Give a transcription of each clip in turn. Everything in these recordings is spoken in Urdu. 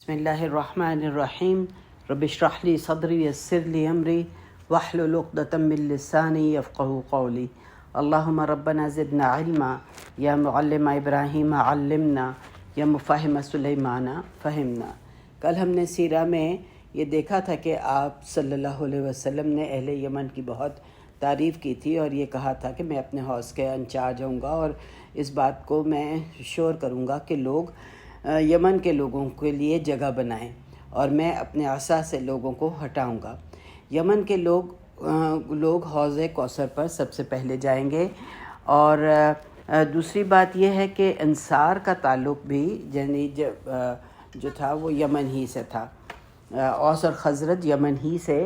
بسم اللہ الرحمن الرحیم رب اشرح لی صدری یسر لی امری واحلل عقدۃ من لسانی یفقهوا قولی اللہم ربنا زدنا علما یا معلم ابراہیم علمنا یا مفاہم سلیمان فہمنا۔ کل ہم نے سیرہ میں یہ دیکھا تھا کہ آپ صلی اللہ علیہ وسلم نے اہل یمن کی بہت تعریف کی تھی اور یہ کہا تھا کہ میں اپنے حوض کے انچارج ہوں گا اور اس بات کو میں شور کروں گا کہ لوگ یمن کے لوگوں کے لیے جگہ بنائیں اور میں اپنے عصا سے لوگوں کو ہٹاؤں گا۔ یمن کے لوگ حوض کوثر پر سب سے پہلے جائیں گے۔ اور دوسری بات یہ ہے کہ انصار کا تعلق بھی یعنی جو تھا وہ یمن ہی سے تھا۔ اوس اور خزرج یمن ہی سے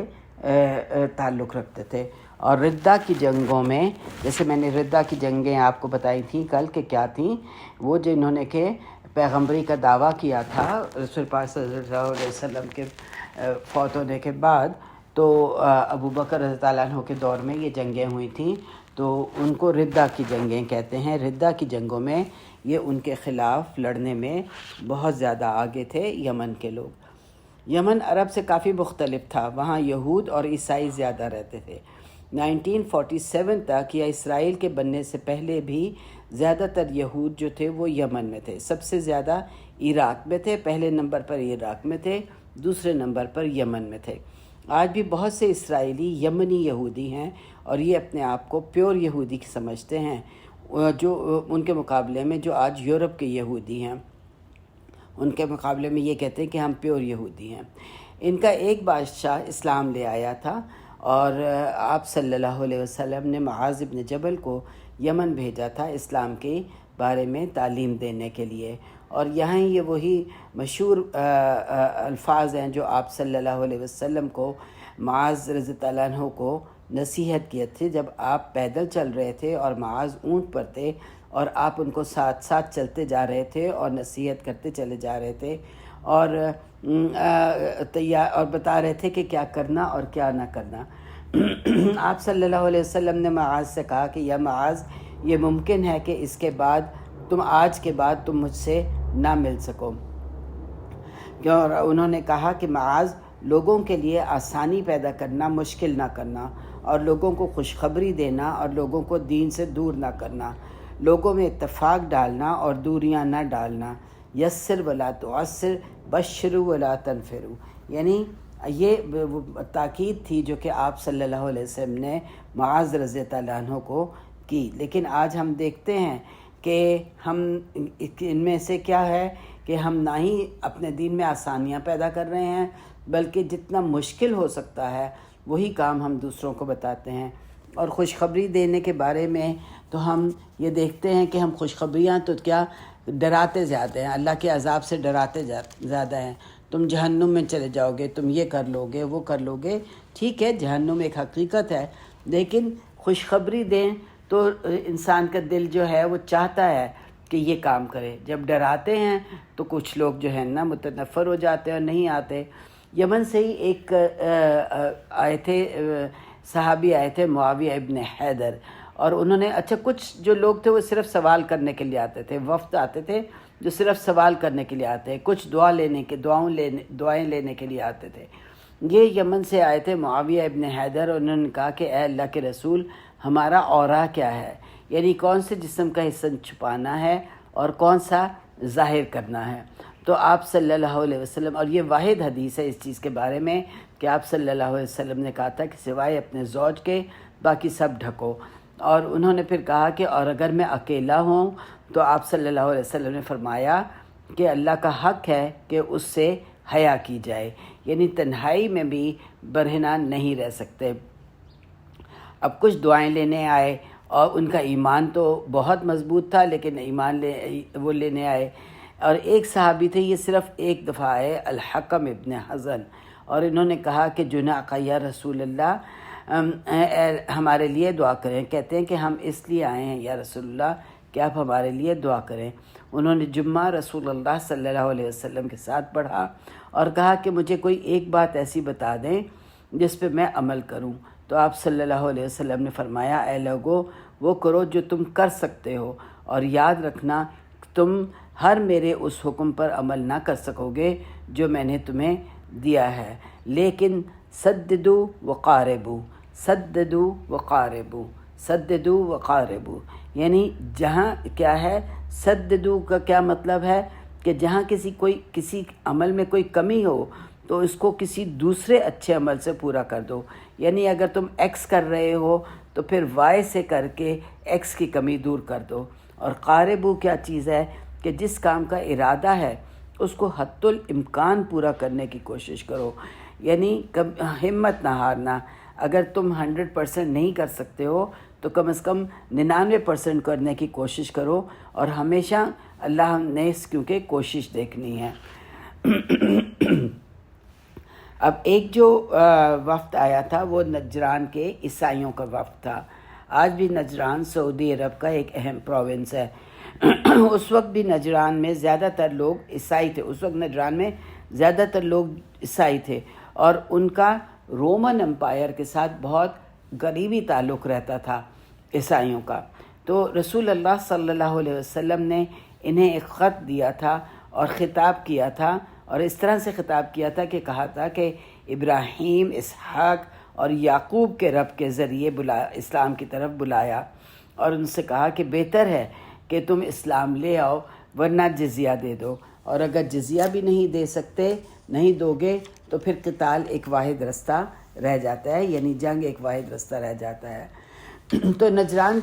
تعلق رکھتے تھے۔ اور ردہ کی جنگوں میں، جیسے میں نے ردہ کی جنگیں آپ کو بتائی تھیں کل کہ کیا تھیں، وہ جنہوں نے کہ پیغمبری کا دعویٰ کیا تھا رسول پاک صلی اللہ علیہ وسلم کے فوت ہونے کے بعد، تو ابو بکر رضی اللہ عنہ کے دور میں یہ جنگیں ہوئی تھیں، تو ان کو ردہ کی جنگیں کہتے ہیں۔ ردہ کی جنگوں میں یہ ان کے خلاف لڑنے میں بہت زیادہ آگے تھے یمن کے لوگ۔ یمن عرب سے کافی مختلف تھا، وہاں یہود اور عیسائی زیادہ رہتے تھے۔ 1947 تک یا اسرائیل کے بننے سے پہلے بھی زیادہ تر یہود جو تھے وہ یمن میں تھے۔ سب سے زیادہ عراق میں تھے، پہلے نمبر پر عراق میں تھے، دوسرے نمبر پر یمن میں تھے۔ آج بھی بہت سے اسرائیلی یمنی یہودی ہیں اور یہ اپنے آپ کو پیور یہودی سمجھتے ہیں، جو ان کے مقابلے میں جو آج یورپ کے یہودی ہیں ان کے مقابلے میں یہ کہتے ہیں کہ ہم پیور یہودی ہیں۔ ان کا ایک بادشاہ اسلام لے آیا تھا اور آپ صلی اللہ علیہ وسلم نے معاذ بن جبل کو یمن بھیجا تھا اسلام کے بارے میں تعلیم دینے کے لیے۔ اور یہاں یہ وہی مشہور الفاظ ہیں جو آپ صلی اللہ علیہ وسلم کو معاذ رضی اللہ عنہ کو نصیحت کیے تھے جب آپ پیدل چل رہے تھے اور معاذ اونٹ پر تھے اور آپ ان کو ساتھ ساتھ چلتے جا رہے تھے اور نصیحت کرتے چلے جا رہے تھے اور بتا رہے تھے کہ کیا کرنا اور کیا نہ کرنا۔ آپ صلی اللہ علیہ وسلم نے معاذ سے کہا کہ یا معاذ، یہ ممکن ہے کہ اس کے بعد آج کے بعد تم مجھ سے نہ مل سکو۔ اور انہوں نے کہا کہ معاذ، لوگوں کے لیے آسانی پیدا کرنا، مشکل نہ کرنا، اور لوگوں کو خوشخبری دینا اور لوگوں کو دین سے دور نہ کرنا، لوگوں میں اتفاق ڈالنا اور دوریاں نہ ڈالنا، یسر ولا تعسر، بشر ولا تنفروا، یعنی یہ تاکید تھی جو کہ آپ صلی اللہ علیہ وسلم نے معاذ رضی اللہ عنہ کو کی۔ لیکن آج ہم دیکھتے ہیں کہ ہم ان میں سے کیا ہے کہ ہم نہ ہی اپنے دین میں آسانیاں پیدا کر رہے ہیں، بلکہ جتنا مشکل ہو سکتا ہے وہی کام ہم دوسروں کو بتاتے ہیں۔ اور خوشخبری دینے کے بارے میں تو ہم یہ دیکھتے ہیں کہ ہم خوشخبریاں تو کیا ڈراتے زیادہ ہیں، اللہ کے عذاب سے ڈراتے زیادہ ہیں۔ تم جہنم میں چلے جاؤ گے، تم یہ کر لو گے، وہ کر لو گے۔ ٹھیک ہے، جہنم ایک حقیقت ہے، لیکن خوشخبری دیں تو انسان کا دل جو ہے وہ چاہتا ہے کہ یہ کام کرے۔ جب ڈراتے ہیں تو کچھ لوگ جو ہے نا متنفر ہو جاتے ہیں اور نہیں آتے۔ یمن سے ہی ایک آئے تھے صحابی، آئے تھے معاویہ ابن حیدر، اور انہوں نے کچھ جو لوگ تھے وہ صرف سوال کرنے کے لیے آتے تھے، وفد آتے تھے جو صرف سوال کرنے کے لیے آتے ہیں، کچھ دعائیں لینے کے لیے آتے تھے۔ یہ یمن سے آئے تھے معاویہ ابن حیدر، اور انہوں نے کہا کہ اے اللہ کے رسول، ہمارا عورہ کیا ہے، یعنی کون سے جسم کا حصہ چھپانا ہے اور کون سا ظاہر کرنا ہے۔ تو آپ صلی اللہ علیہ وسلم، اور یہ واحد حدیث ہے اس چیز کے بارے میں کہ آپ صلی اللہ علیہ وسلم نے کہا تھا کہ سوائے اپنے زوج کے باقی سب ڈھکو۔ اور انہوں نے پھر کہا کہ اور اگر میں اکیلا ہوں تو آپ صلی اللہ علیہ وسلم نے فرمایا کہ اللہ کا حق ہے کہ اس سے حیا کی جائے، یعنی تنہائی میں بھی برہنہ نہیں رہ سکتے۔ اب کچھ دعائیں لینے آئے اور ان کا ایمان تو بہت مضبوط تھا، لیکن ایمان وہ لینے آئے، اور ایک صحابی تھے، یہ صرف ایک دفعہ آئے، الحکم ابن حزن، اور انہوں نے کہا کہ جناق یا رسول اللہ، ہمارے لیے دعا کریں۔ کہتے ہیں کہ ہم اس لیے آئے ہیں یا رسول اللہ کہ آپ ہمارے لیے دعا کریں۔ انہوں نے جمعہ رسول اللہ صلی اللہ علیہ وسلم کے ساتھ پڑھا اور کہا کہ مجھے کوئی ایک بات ایسی بتا دیں جس پہ میں عمل کروں۔ تو آپ صلی اللہ علیہ وسلم نے فرمایا، اے لوگو، وہ کرو جو تم کر سکتے ہو، اور یاد رکھنا تم ہر میرے اس حکم پر عمل نہ کر سکو گے جو میں نے تمہیں دیا ہے، لیکن سددو وقاربو، سددو وقاربو، سددو وقاربو، یعنی جہاں کیا ہے، سددو کا کیا مطلب ہے کہ جہاں کسی عمل میں کوئی کمی ہو تو اس کو کسی دوسرے اچھے عمل سے پورا کر دو، یعنی اگر تم ایکس کر رہے ہو تو پھر وائی سے کر کے ایکس کی کمی دور کر دو۔ اور قاربو کیا چیز ہے کہ جس کام کا ارادہ ہے اس کو حتی الامکان پورا کرنے کی کوشش کرو، یعنی ہمت نہ ہارنا۔ اگر تم 100% نہیں کر سکتے ہو تو کم از کم 99% کرنے کی کوشش کرو، اور ہمیشہ اللہ نے کیونکہ کوشش دیکھنی ہے۔ اب ایک جو وفد آیا تھا وہ نجران کے عیسائیوں کا وفد تھا۔ آج بھی نجران سعودی عرب کا ایک اہم پروونس ہے۔ اس وقت بھی نجران میں زیادہ تر لوگ عیسائی تھے، اس وقت نجران میں زیادہ تر لوگ عیسائی تھے، اور ان کا رومن امپائر کے ساتھ بہت قریبی تعلق رہتا تھا عیسائیوں کا۔ تو رسول اللہ صلی اللہ علیہ وسلم نے انہیں ایک خط دیا تھا اور خطاب کیا تھا، اور اس طرح سے خطاب کیا تھا کہ کہا تھا کہ ابراہیم، اسحاق اور یعقوب کے رب کے ذریعے اسلام کی طرف بلایا، اور ان سے کہا کہ بہتر ہے کہ تم اسلام لے آؤ ورنہ جزیہ دے دو، اور اگر جزیہ بھی نہیں دو گے تو پھر قتال ایک واحد رستہ رہ جاتا ہے، یعنی جنگ ایک واحد رستہ رہ جاتا ہے۔ تو نجران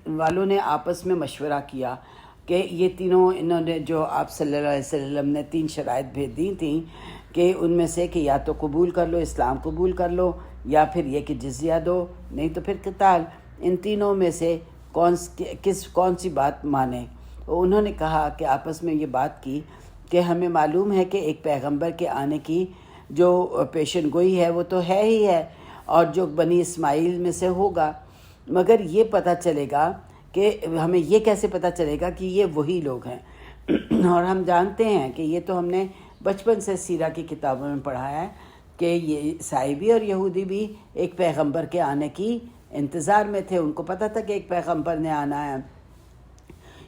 والوں نے آپس میں مشورہ کیا کہ یہ تینوں، انہوں نے جو آپ صلی اللہ علیہ وسلم نے 3 شرائط بھیج دی تھیں کہ ان میں سے کہ یا تو قبول کر لو، اسلام قبول کر لو، یا پھر یہ کہ جزیہ دو، نہیں تو پھر قتال۔ ان تینوں میں سے کون سی بات مانے؟ انہوں نے کہا کہ آپس میں یہ بات کی کہ ہمیں معلوم ہے کہ ایک پیغمبر کے آنے کی جو پیشن گوئی ہے وہ تو ہے ہی ہے، اور جو بنی اسماعیل میں سے ہوگا، مگر یہ پتہ چلے گا کہ ہمیں یہ کیسے پتہ چلے گا کہ یہ وہی لوگ ہیں؟ اور ہم جانتے ہیں کہ یہ تو ہم نے بچپن سے سیرہ کی کتابوں میں پڑھا ہے کہ یہ عیسائی بھی اور یہودی بھی ایک پیغمبر کے آنے کی انتظار میں تھے، ان کو پتہ تھا کہ ایک پیغمبر نے آنا ہے۔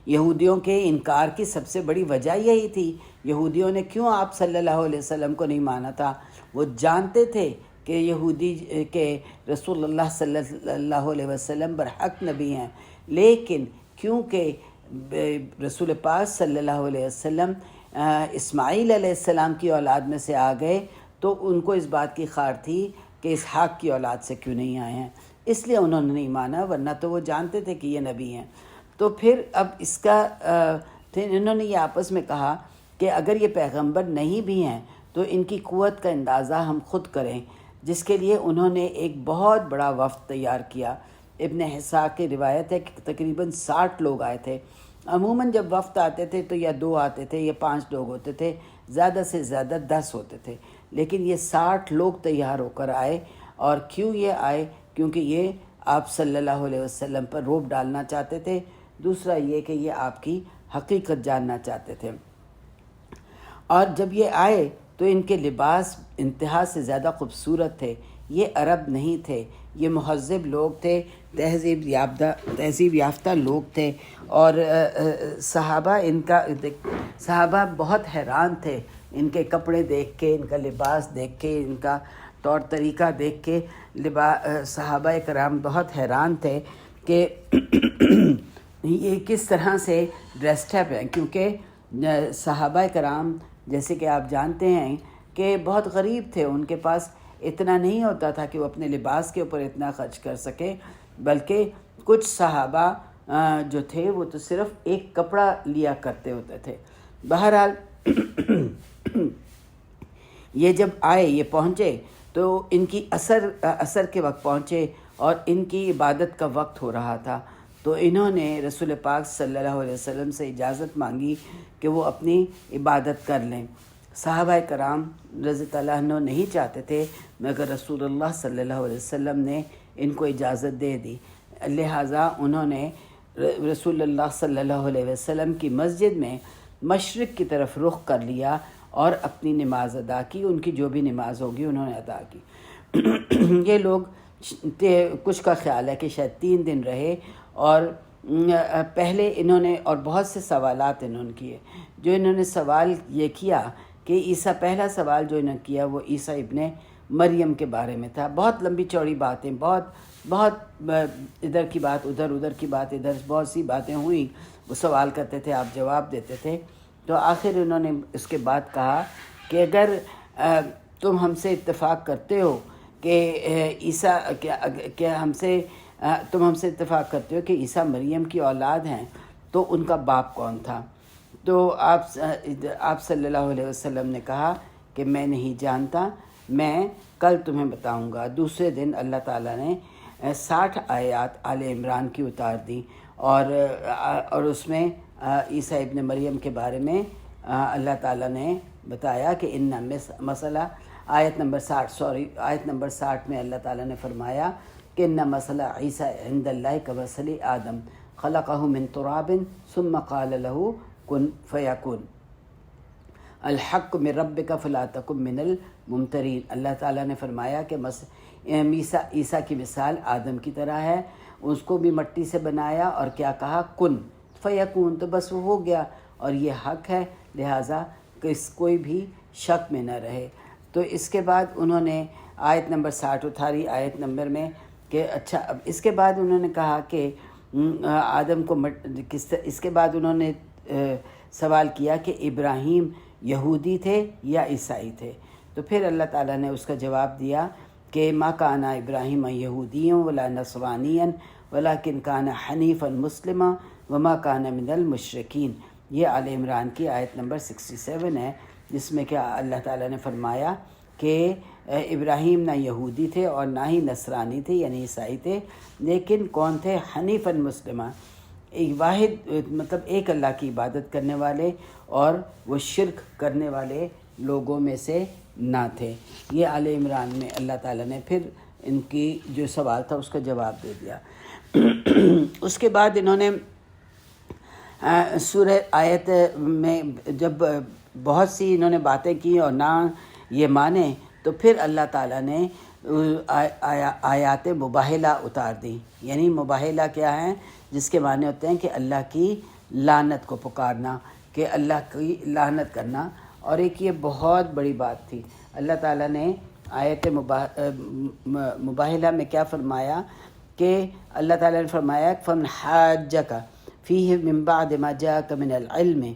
یہودیوں کے انکار کی سب سے بڑی وجہ یہی تھی، یہودیوں نے کیوں آپ صلی اللہ علیہ وسلم کو نہیں مانا تھا؟ وہ جانتے تھے کہ یہودی کہ رسول اللہ صلی اللہ علیہ وسلم برحق نبی ہیں، لیکن کیونکہ رسول پاک صلی اللہ علیہ وسلم اسماعیل علیہ السلام کی اولاد میں سے آ گئے تو ان کو اس بات کی خار تھی کہ اسحاق کی اولاد سے کیوں نہیں آئے ہیں، اس لیے انہوں نے نہیں مانا، ورنہ تو وہ جانتے تھے کہ یہ نبی ہیں۔ تو پھر اب اس کا انہوں نے یہ آپس میں کہا کہ اگر یہ پیغمبر نہیں بھی ہیں تو ان کی قوت کا اندازہ ہم خود کریں، جس کے لیے انہوں نے ایک بہت بڑا وفد تیار کیا۔ ابن اسحاق کی روایت ہے کہ تقریباً 60 لوگ آئے تھے۔ عموماً جب وفد آتے تھے تو یا 2 آتے تھے یا 5 لوگ ہوتے تھے، زیادہ سے زیادہ 10 ہوتے تھے، لیکن یہ 60 لوگ تیار ہو کر آئے۔ اور کیوں یہ آئے؟ کیونکہ یہ آپ صلی اللہ علیہ وسلم پر رعب ڈالنا چاہتے تھے، دوسرا یہ کہ یہ آپ کی حقیقت جاننا چاہتے تھے۔ اور جب یہ آئے تو ان کے لباس انتہا سے زیادہ خوبصورت تھے، یہ عرب نہیں تھے، یہ مہذب لوگ تھے، تہذیب یافتہ لوگ تھے، اور صحابہ بہت حیران تھے ان کے کپڑے دیکھ کے، ان کا لباس دیکھ کے، ان کا طور طریقہ دیکھ کے۔ صحابہ کرام بہت حیران تھے کہ یہ کس طرح سے ڈریسڈ اپ ہیں، کیونکہ صحابہ کرام جیسے کہ آپ جانتے ہیں کہ بہت غریب تھے، ان کے پاس اتنا نہیں ہوتا تھا کہ وہ اپنے لباس کے اوپر اتنا خرچ کر سکے، بلکہ کچھ صحابہ جو تھے وہ تو صرف ایک کپڑا لیا کرتے ہوتے تھے۔ بہرحال یہ جب آئے، یہ پہنچے تو ان کی عصر کے وقت پہنچے اور ان کی عبادت کا وقت ہو رہا تھا، تو انہوں نے رسول پاک صلی اللہ علیہ وسلم سے اجازت مانگی کہ وہ اپنی عبادت کر لیں۔ صحابہ کرام رضی اللہ عنہ نہیں چاہتے تھے، مگر رسول اللہ صلی اللہ علیہ وسلم نے ان کو اجازت دے دی، لہٰذا انہوں نے رسول اللہ صلی اللہ علیہ وسلم کی مسجد میں مشرق کی طرف رخ کر لیا اور اپنی نماز ادا کی، ان کی جو بھی نماز ہوگی انہوں نے ادا کی۔ یہ لوگ کچھ کا خیال ہے کہ شاید 3 دن رہے، اور پہلے انہوں نے اور بہت سے سوالات انہوں نے کیے. جو انہوں نے سوال یہ کیا کہ عیسیٰ، پہلا سوال جو انہوں نے کیا وہ عیسیٰ ابن مریم کے بارے میں تھا. بہت لمبی چوڑی باتیں، بہت ادھر کی بات ادھر کی بات ادھر، بہت سی باتیں ہوئیں. وہ سوال کرتے تھے، آپ جواب دیتے تھے. تو آخر انہوں نے اس کے بعد کہا کہ اگر تم ہم سے اتفاق کرتے ہو کہ عیسیٰ تم ہم سے اتفاق کرتے ہو کہ عیسیٰ مریم کی اولاد ہیں، تو ان کا باپ کون تھا؟ تو آپ صلی اللہ علیہ وسلم نے کہا کہ میں نہیں جانتا، میں کل تمہیں بتاؤں گا. دوسرے دن اللہ تعالیٰ نے 60 آیات آل عمران کی اتار دی، اور اس میں عیسیٰ ابن مریم کے بارے میں اللہ تعالیٰ نے بتایا کہ ان مسئلہ آیت نمبر 60 میں اللہ تعالیٰ نے فرمایا کہ ان مسئلہ عیسیٰ عند اللہ کمثل آدم خلقہ من تراب ثم قال له کن فیکون الحق من ربک فلا تکن من الممترین. اللہ تعالیٰ نے فرمایا کہ عیسیٰ کی مثال آدم کی طرح ہے. اس کو بھی مٹی سے بنایا اور کیا کہا؟ کن فیکون، تو بس وہ ہو گیا. اور یہ حق ہے، لہٰذا کوئی بھی شک میں نہ رہے. تو اس کے بعد انہوں نے آیت نمبر 60 اتاری آیت نمبر میں کہ اچھا، اب اس کے بعد انہوں نے کہا کہ آدم کو اس کے بعد انہوں نے سوال کیا کہ ابراہیم یہودی تھے یا عیسائی تھے. تو پھر اللہ تعالیٰ نے اس کا جواب دیا کہ ما کان ابراہیم یہودیًا ولا نصرانیًا ولکن کان حنیفا مسلما وما کان من المشرکین. یہ آل عمران کی آیت نمبر 67 ہے، جس میں کہ اللہ تعالیٰ نے فرمایا کہ ابراہیم نہ یہودی تھے اور نہ ہی نصرانی تھے یعنی عیسائی تھے، لیکن کون تھے؟ حنیفا مسلمہ، ایک واحد مطلب ایک اللہ کی عبادت کرنے والے، اور وہ شرک کرنے والے لوگوں میں سے نہ تھے. یہ آل عمران میں اللہ تعالیٰ نے پھر ان کی جو سوال تھا اس کا جواب دے دیا. اس کے بعد انہوں نے سورہ آیت میں جب بہت سی انہوں نے باتیں کی اور نہ یہ مانے، تو پھر اللہ تعالیٰ نے آیات مباہلہ اتار دی. یعنی مباہلہ کیا ہے؟ جس کے معنی ہوتے ہیں کہ اللہ کی لعنت کو پکارنا، کہ اللہ کی لعنت کرنا. اور ایک یہ بہت بڑی بات تھی. اللہ تعالیٰ نے آیت مباہلہ میں کیا فرمایا کہ اللہ تعالیٰ نے فرمایا فَمَنْ حَاجَّكَ فِيهِ مِنْ بَعْدِ مَا جَاءَكَ مِنَ الْعِلْمِ،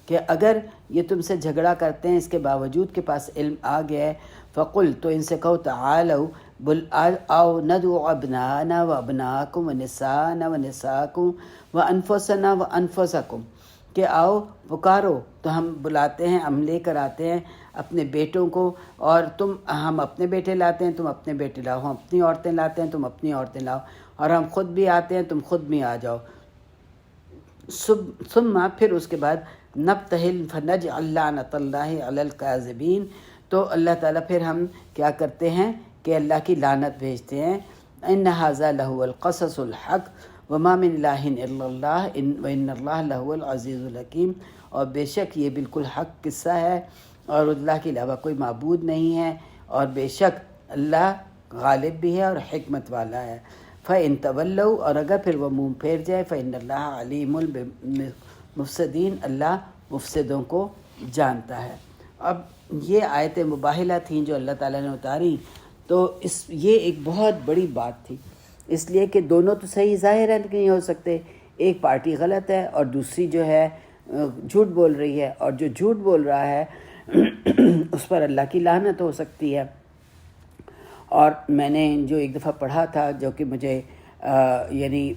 کہ اگر یہ تم سے جھگڑا کرتے ہیں اس کے باوجود کے پاس علم آ گیا ہے، فَقُلْ، تو ان سے کہو تَعَالَوْا آؤ نَدْعُ أَبْنَاءَنَا وَأَبْنَاءَكُمْ وَنِسَاءَنَا وَنِسَاءَكُمْ وَأَنفُسَنَا وَأَنفُسَكُمْ، کہ آؤ پکارو. تو ہم بلاتے ہیں، ہم لے کر آتے ہیں اپنے بیٹوں کو، اور ہم اپنے بیٹے لاتے ہیں، تم اپنے بیٹے لاؤ. ہم اپنی عورتیں لاتے ہیں، تم اپنی عورتیں لاؤ. اور ہم خود بھی آتے ہیں، تم خود بھی آ جاؤ. ثم، پھر اس کے بعد نبتہل فنجعل لعنۃ اللہ علی الکاذبین، تو اللہ تعالیٰ پھر ہم کیا کرتے ہیں کہ اللہ کی لعنت بھیجتے ہیں. ان ھذا لہو القصص الحق وما من الہ الا اللہ وان اللہ لہو العزیز الحکیم، اور بے شک یہ بالکل حق قصہ ہے اور اللہ کے علاوہ کوئی معبود نہیں ہے، اور بے شک اللہ غالب بھی ہے اور حکمت والا ہے. فَإِن تَوَلَّوْا، اور اگر پھر وہ منہ پھیر جائے، فَإِنَّ اللَّهَ عَلِيمٌ بِالْمُفْسِدِينَ، اللہ مفسدوں کو جانتا ہے. اب یہ آیت مباہلہ تھیں جو اللہ تعالیٰ نے اتاری. تو یہ ایک بہت بڑی بات تھی، اس لیے کہ دونوں تو صحیح ظاہر ہے نہیں ہو سکتے. ایک پارٹی غلط ہے اور دوسری جو ہے جھوٹ بول رہی ہے، اور جو جھوٹ بول رہا ہے اس پر اللہ کی لعنت ہو سکتی ہے. اور میں نے جو ایک دفعہ پڑھا تھا، جو کہ مجھے یعنی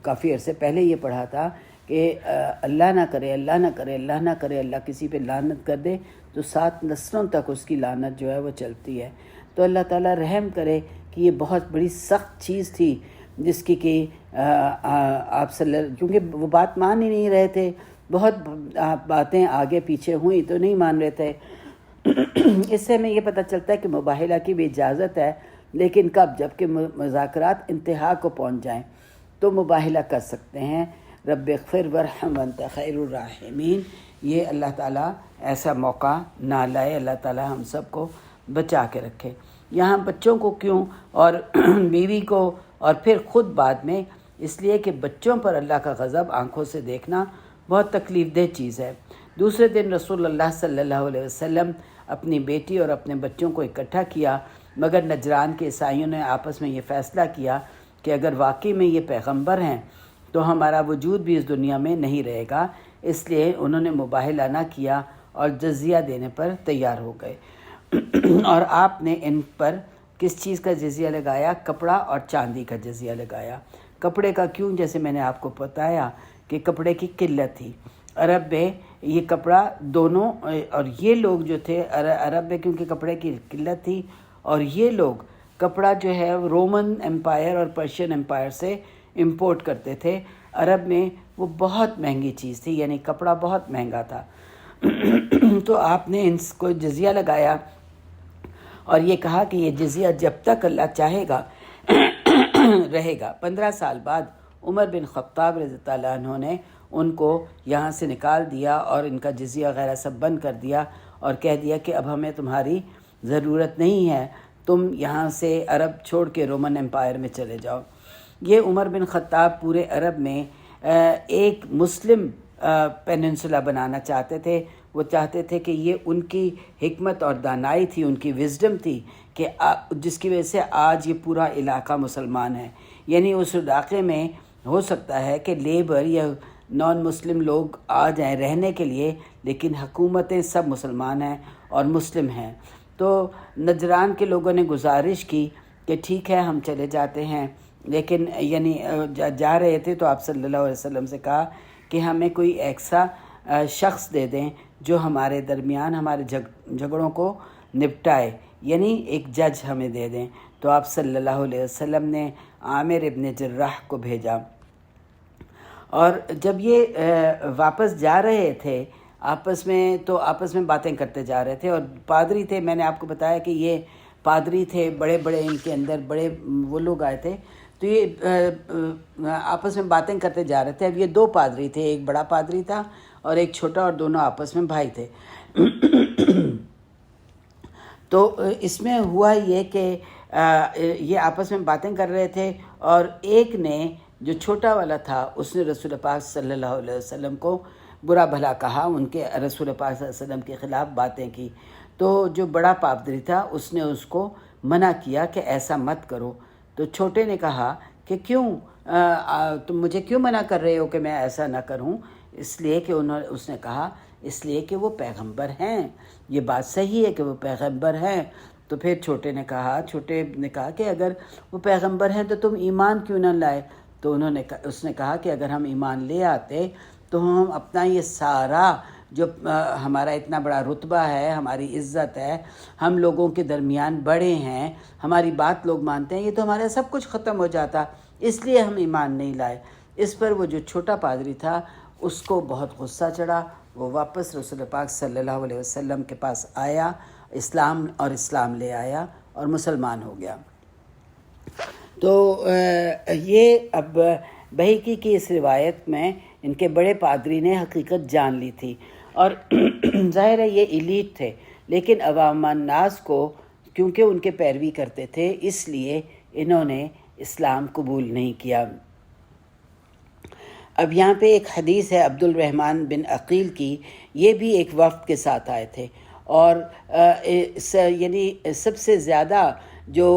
کافی عرصے پہلے یہ پڑھا تھا کہ اللہ نہ کرے، اللہ نہ کرے، اللہ نہ کرے، اللہ کسی پہ لعنت کر دے تو 7 نسلوں تک اس کی لعنت جو ہے وہ چلتی ہے. تو اللہ تعالیٰ رحم کرے کہ یہ بہت بڑی سخت چیز تھی، جس کی کہ آپ کیونکہ وہ بات مان ہی نہیں رہے تھے. بہت باتیں آگے پیچھے ہوئیں تو نہیں مان رہے تھے. اس سے ہمیں یہ پتہ چلتا ہے کہ مباہلہ کی بھی اجازت ہے، لیکن کب؟ جب کہ مذاکرات انتہا کو پہنچ جائیں تو مباہلہ کر سکتے ہیں. رب اغفر ورحم وانت خیر الراحمین. یہ اللہ تعالیٰ ایسا موقع نہ لائے، اللہ تعالیٰ ہم سب کو بچا کے رکھے. یہاں بچوں کو کیوں اور بیوی کو اور پھر خود بعد میں اس لیے کہ بچوں پر اللہ کا غضب آنکھوں سے دیکھنا بہت تکلیف دہ چیز ہے۔ دوسرے دن رسول اللہ صلی اللہ علیہ وسلم اپنی بیٹی اور اپنے بچوں کو اکٹھا کیا، مگر نجران کے عیسائیوں نے آپس میں یہ فیصلہ کیا کہ اگر واقعی میں یہ پیغمبر ہیں تو ہمارا وجود بھی اس دنیا میں نہیں رہے گا، اس لیے انہوں نے مباہلہ نہ کیا اور جزیہ دینے پر تیار ہو گئے۔ اور آپ نے ان پر کس چیز کا جزیہ لگایا؟ کپڑا اور چاندی کا جزیہ لگایا۔ کپڑے کا کیوں؟ جیسے میں نے آپ کو بتایا کہ کپڑے کی قلت تھی عرب میں، یہ کپڑا دونوں، اور یہ لوگ جو تھے عرب میں کیونکہ کپڑے کی قلت تھی، اور یہ لوگ کپڑا جو ہے رومن امپائر اور پرشین امپائر سے امپورٹ کرتے تھے۔ عرب میں وہ بہت مہنگی چیز تھی، یعنی کپڑا بہت مہنگا تھا۔ تو آپ نے ان کو جزیہ لگایا اور یہ کہا کہ یہ جزیہ جب تک اللہ چاہے گا رہے گا۔ 15 سال بعد عمر بن خطاب رضی اللہ عنہ نے ان کو یہاں سے نکال دیا اور ان کا جزیہ وغیرہ سب بند کر دیا اور کہہ دیا کہ اب ہمیں تمہاری ضرورت نہیں ہے، تم یہاں سے عرب چھوڑ کے رومن امپائر میں چلے جاؤ۔ یہ عمر بن خطاب پورے عرب میں ایک مسلم پیننسولا بنانا چاہتے تھے۔ وہ چاہتے تھے کہ یہ ان کی حکمت اور دانائی تھی، ان کی وزڈم تھی کہ جس کی وجہ سے آج یہ پورا علاقہ مسلمان ہے۔ یعنی اس علاقے میں ہو سکتا ہے کہ لیبر یا نان مسلم لوگ آ جائیں رہنے کے لیے، لیکن حکومتیں سب مسلمان ہیں اور مسلم ہیں۔ تو نجران کے لوگوں نے گزارش کی کہ ٹھیک ہے ہم چلے جاتے ہیں، لیکن یعنی جا رہے تھے تو آپ صلی اللہ علیہ وسلم سے کہا کہ ہمیں کوئی ایسا شخص دے دیں جو ہمارے درمیان ہمارے جھگڑوں کو نپٹائے، یعنی ایک جج ہمیں دے دیں۔ تو آپ صلی اللہ علیہ وسلم نے عامر ابن جراح کو بھیجا، اور جب یہ واپس جا رہے تھے آپس میں باتیں کرتے جا رہے تھے، اور پادری تھے، میں نے آپ کو بتایا کہ یہ پادری تھے، بڑے بڑے ان کے اندر بڑے وہ لوگ آئے تھے، تو یہ آپس میں باتیں کرتے جا رہے تھے۔ اب یہ 2 پادری تھے، ایک بڑا پادری تھا اور ایک چھوٹا، اور دونوں آپس میں بھائی تھے۔ تو اس میں ہوا یہ کہ یہ آپس میں باتیں کر رہے تھے، اور ایک نے جو چھوٹا والا تھا اس نے رسول پاک صلی اللہ علیہ وسلم کو برا بھلا کہا، ان کے رسول پاک صلی اللہ علیہ وسلم کے خلاف باتیں کی۔ تو جو بڑا پادری تھا اس نے اس کو منع کیا کہ ایسا مت کرو۔ تو چھوٹے نے کہا کہ کیوں تم مجھے کیوں منع کر رہے ہو کہ میں ایسا نہ کروں؟ اس لیے کہ اس نے کہا اس لیے کہ وہ پیغمبر ہیں، یہ بات صحیح ہے کہ وہ پیغمبر ہیں۔ تو پھر چھوٹے نے کہا کہ اگر وہ پیغمبر ہیں تو تم ایمان کیوں نہ لائے؟ تو اس نے کہا کہ اگر ہم ایمان لے آتے تو ہم اپنا یہ سارا جو ہمارا اتنا بڑا رتبہ ہے، ہماری عزت ہے، ہم لوگوں کے درمیان بڑے ہیں، ہماری بات لوگ مانتے ہیں، یہ تو ہمارا سب کچھ ختم ہو جاتا، اس لیے ہم ایمان نہیں لائے۔ اس پر وہ جو چھوٹا پادری تھا اس کو بہت غصہ چڑھا، وہ واپس رسول پاک صلی اللہ علیہ وسلم کے پاس آیا، اسلام لے آیا اور مسلمان ہو گیا۔ تو یہ اب بہیقی کی اس روایت میں ان کے بڑے پادری نے حقیقت جان لی تھی، اور ظاہر ہے یہ ایلیٹ تھے، لیکن عوام الناس کو کیونکہ ان کے پیروی کرتے تھے اس لیے انہوں نے اسلام قبول نہیں کیا۔ اب یہاں پہ ایک حدیث ہے عبد الرحمن بن عقیل کی، یہ بھی ایک وفد کے ساتھ آئے تھے، اور یعنی سب سے زیادہ جو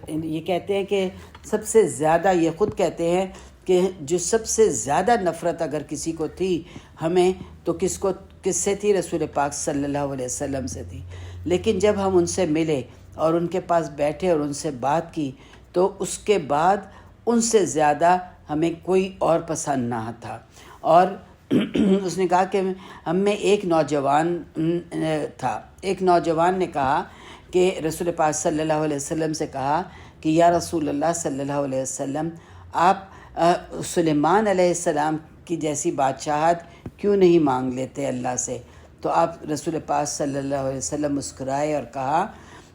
یہ کہتے ہیں کہ سب سے زیادہ، یہ خود کہتے ہیں کہ جو سب سے زیادہ نفرت اگر کسی کو تھی ہمیں تو کس سے تھی؟ رسول پاک صلی اللہ علیہ وسلم سے تھی۔ لیکن جب ہم ان سے ملے اور ان کے پاس بیٹھے اور ان سے بات کی تو اس کے بعد ان سے زیادہ ہمیں کوئی اور پسند نہ تھا۔ اور اس نے کہا کہ ہم میں ایک نوجوان تھا، ایک نوجوان نے کہا کہ رسول پاک صلی اللہ علیہ وسلم سے کہا کہ یا رسول اللہ صلی اللہ علیہ وسلم، آپ سلیمان علیہ السلام کی جیسی بادشاہت کیوں نہیں مانگ لیتے اللہ سے؟ تو آپ رسول پاک صلی اللہ علیہ وسلم مسکرائے اور کہا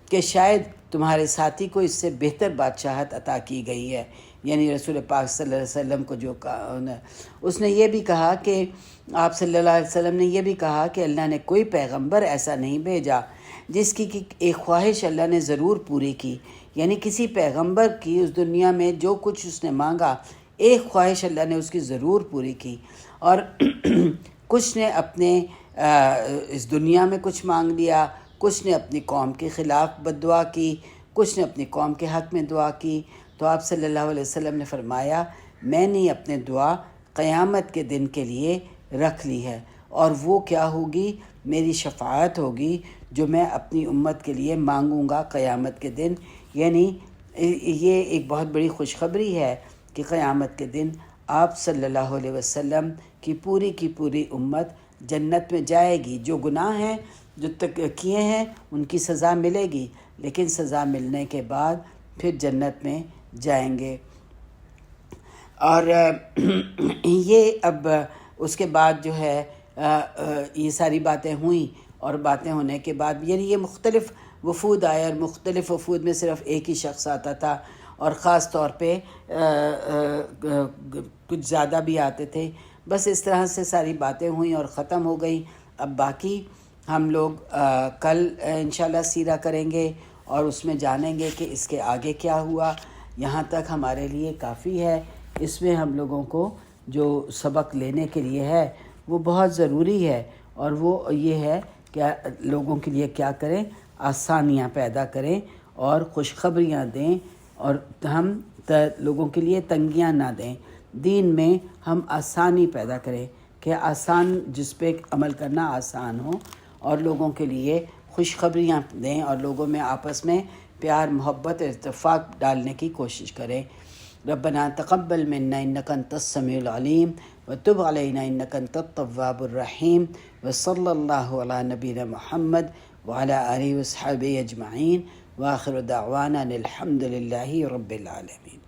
کہ شاید تمہارے ساتھی کو اس سے بہتر بادشاہت عطا کی گئی ہے، یعنی رسول پاک صلی اللہ علیہ وسلم کو جو کہا اس نے یہ بھی کہا کہ آپ صلی اللہ علیہ وسلم نے یہ بھی کہا کہ اللہ نے کوئی پیغمبر ایسا نہیں بھیجا جس کی ایک خواہش اللہ نے ضرور پوری کی، یعنی کسی پیغمبر کی اس دنیا میں جو کچھ اس نے مانگا ایک خواہش اللہ نے اس کی ضرور پوری کی، اور کچھ نے اپنے اس دنیا میں کچھ مانگ لیا، کچھ نے اپنی قوم کے خلاف بد دعا کی، کچھ نے اپنی قوم کے حق میں دعا کی۔ تو آپ صلی اللہ علیہ وسلم نے فرمایا میں نے اپنے دعا قیامت کے دن کے لیے رکھ لی ہے، اور وہ کیا ہوگی؟ میری شفاعت ہوگی جو میں اپنی امت کے لیے مانگوں گا قیامت کے دن۔ یعنی یہ ایک بہت بڑی خوشخبری ہے کہ قیامت کے دن آپ صلی اللہ علیہ وسلم کی پوری امت جنت میں جائے گی۔ جو گناہ ہیں جو تک کیے ہیں ان کی سزا ملے گی، لیکن سزا ملنے کے بعد پھر جنت میں جائیں گے۔ اور یہ اب اس کے بعد جو ہے یہ ساری باتیں ہوئیں، اور باتیں ہونے کے بعد یعنی یہ مختلف وفود آئے، اور مختلف وفود میں صرف ایک ہی شخص آتا تھا، اور خاص طور پہ کچھ زیادہ بھی آتے تھے۔ بس اس طرح سے ساری باتیں ہوئیں اور ختم ہو گئیں۔ اب باقی ہم لوگ کل انشاءاللہ سیرہ کریں گے، اور اس میں جانیں گے کہ اس کے آگے کیا ہوا۔ یہاں تک ہمارے لیے کافی ہے۔ اس میں ہم لوگوں کو جو سبق لینے کے لیے ہے وہ بہت ضروری ہے، اور وہ یہ ہے کہ لوگوں کے لیے کیا کریں؟ آسانیاں پیدا کریں اور خوشخبریاں دیں، اور ہم لوگوں کے لیے تنگیاں نہ دیں۔ دین میں ہم آسانی پیدا کریں کہ آسان، جس پہ عمل کرنا آسان ہو، اور لوگوں کے لیے خوشخبریاں دیں، اور لوگوں میں آپس میں پیار، محبت، اتفاق ڈالنے کی کوشش کریں۔ ربنا تقبل منا انک انت السمیع العلیم وتب علینا انک انت التواب الرحیم، وصلی اللہ علی نبینا محمد وعلی آلہ وصحبہ اجمعین، وآخر دعوانا الحمد للہ رب العالمین۔